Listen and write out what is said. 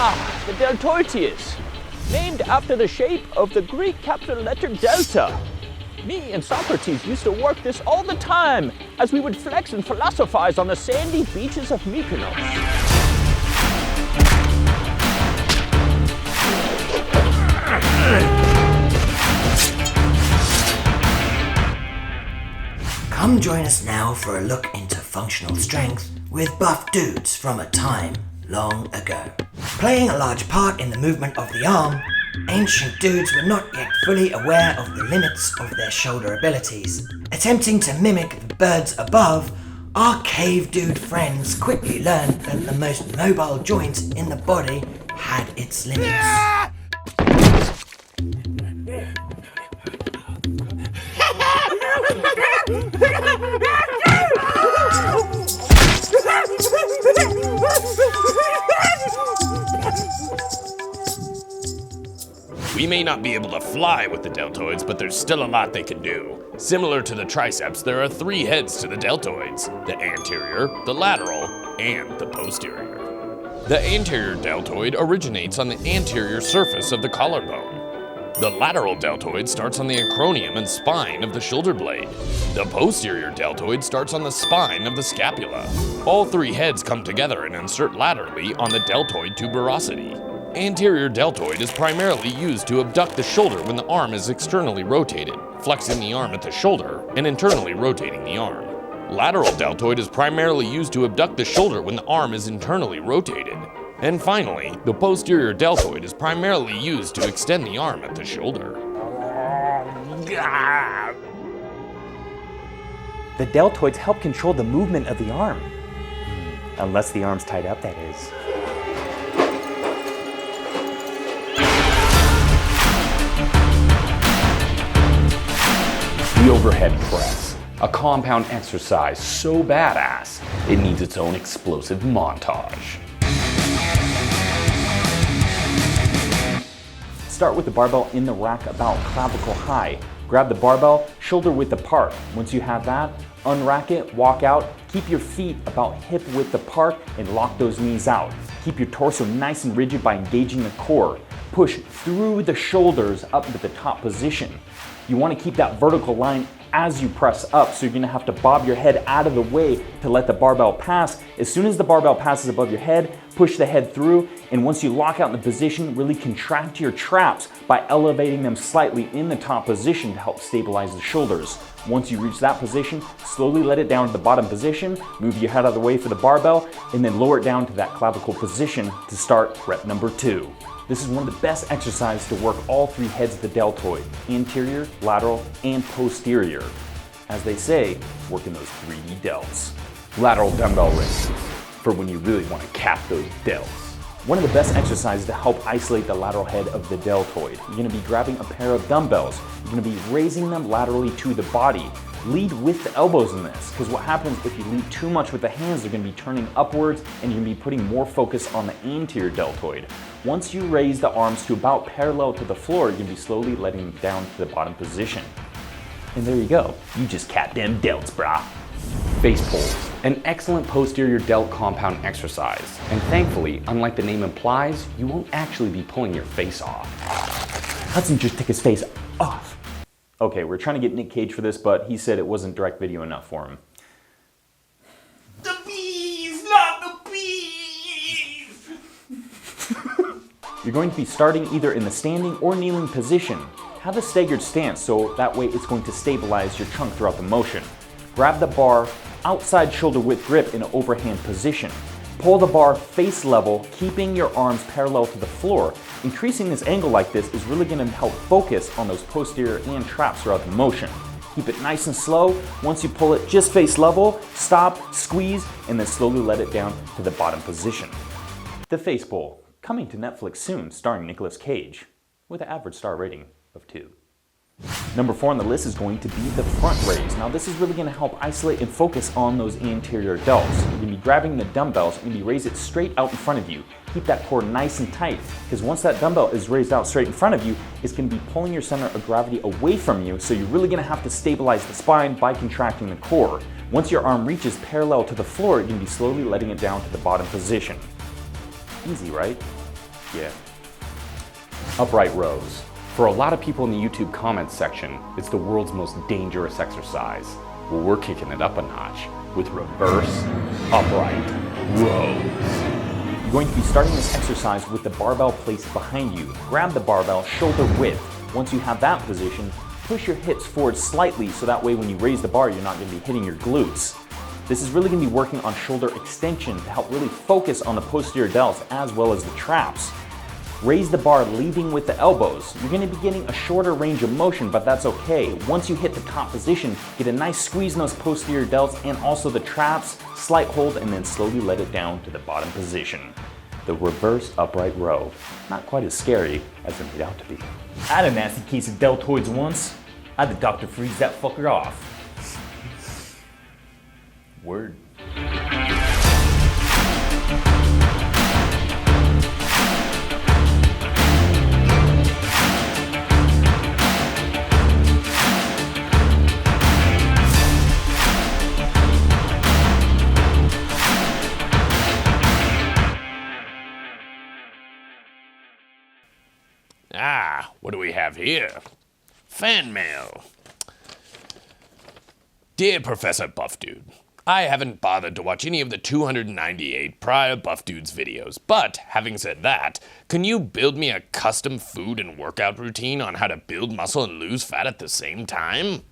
Ah, the Deltoids, named after the shape of the Greek capital letter delta. Me and Socrates used to work this all the time as we would flex and philosophize on the sandy beaches of Mykonos. Come join us now for a look into functional strength with buff dudes from a time long ago. Playing a large part in the movement of the arm, ancient dudes were not yet fully aware of the limits of their shoulder abilities. Attempting to mimic the birds above, our cave dude friends quickly learned that the most mobile joint in the body had its limits. We may not be able to fly with the deltoids, but there's still a lot they can do. Similar to the triceps, there are 3 heads to the deltoids: the anterior, the lateral, and the posterior. The anterior deltoid originates on the anterior surface of the collarbone. The lateral deltoid starts on the acromion and spine of the shoulder blade. The posterior deltoid starts on the spine of the scapula. All 3 heads come together and insert laterally on the deltoid tuberosity. Anterior deltoid is primarily used to abduct the shoulder when the arm is externally rotated, flexing the arm at the shoulder and internally rotating the arm. Lateral deltoid is primarily used to abduct the shoulder when the arm is internally rotated. And finally, the posterior deltoid is primarily used to extend the arm at the shoulder. The deltoids help control the movement of the arm. Unless the arm's tied up, that is. The overhead press, a compound exercise so badass, it needs its own explosive montage. Start with the barbell in the rack about clavicle high. Grab the barbell, shoulder width apart. Once you have that, unrack it, walk out, keep your feet about hip width apart and lock those knees out. Keep your torso nice and rigid by engaging the core. Push through the shoulders up to the top position. You want to keep that vertical line as you press up, so you're going to have to bob your head out of the way to let the barbell pass. As soon as the barbell passes above your head, push the head through, and once you lock out in the position, really contract your traps by elevating them slightly in the top position to help stabilize the shoulders. Once you reach that position, slowly let it down to the bottom position, move your head out of the way for the barbell, and then lower it down to that clavicle position to start rep number 2. This is one of the best exercises to work all 3 heads of the deltoid: anterior, lateral, and posterior. As they say, working those 3D delts. Lateral dumbbell raises, for when you really want to cap those delts. One of the best exercises to help isolate the lateral head of the deltoid. You're going to be grabbing a pair of dumbbells. You're going to be raising them laterally to the body. Lead with the elbows in this, because what happens if you lead too much with the hands, they're going to be turning upwards and you're going to be putting more focus on the anterior deltoid. Once you raise the arms to about parallel to the floor, you're going to be slowly letting them down to the bottom position. And there you go. You just capped them delts, brah. Face pulls, an excellent posterior delt compound exercise. And thankfully, unlike the name implies, you won't actually be pulling your face off. Hudson just took his face off. Okay, we're trying to get Nick Cage for this, but he said it wasn't direct video enough for him. The bees, not the bees! You're going to be starting either in the standing or kneeling position. Have a staggered stance so that way it's going to stabilize your trunk throughout the motion. Grab the bar, outside shoulder width grip in an overhand position. Pull the bar face level, keeping your arms parallel to the floor. Increasing this angle like this is really going to help focus on those posterior and traps throughout the motion. Keep it nice and slow. Once you pull it just face level, stop, squeeze, and then slowly let it down to the bottom position. The Face Pull, coming to Netflix soon, starring Nicolas Cage, with an average star rating of 2. Number 4 on the list is going to be the front raise. Now this is really going to help isolate and focus on those anterior delts. You're going to be grabbing the dumbbells and you raise it straight out in front of you. Keep that core nice and tight, because once that dumbbell is raised out straight in front of you, it's going to be pulling your center of gravity away from you, so you're really going to have to stabilize the spine by contracting the core. Once your arm reaches parallel to the floor, you're going to be slowly letting it down to the bottom position. Easy, right? Yeah. Upright rows. For a lot of people in the YouTube comments section, it's the world's most dangerous exercise. Well, we're kicking it up a notch with reverse upright rows. You're going to be starting this exercise with the barbell placed behind you. Grab the barbell shoulder width. Once you have that position, push your hips forward slightly so that way when you raise the bar, you're not going to be hitting your glutes. This is really going to be working on shoulder extension to help really focus on the posterior delts as well as the traps. Raise the bar leading with the elbows. You're going to be getting a shorter range of motion, but that's okay. Once you hit the top position, get a nice squeeze in those posterior delts and also the traps, slight hold, and then slowly let it down to the bottom position. The reverse upright row. Not quite as scary as it made out to be. I had a nasty case of deltoids once. I had the doctor freeze that fucker off. Word. Ah, what do we have here? Fan mail. Dear Professor Buff Dude, I haven't bothered to watch any of the 298 prior Buff Dude's videos, but having said that, can you build me a custom food and workout routine on how to build muscle and lose fat at the same time?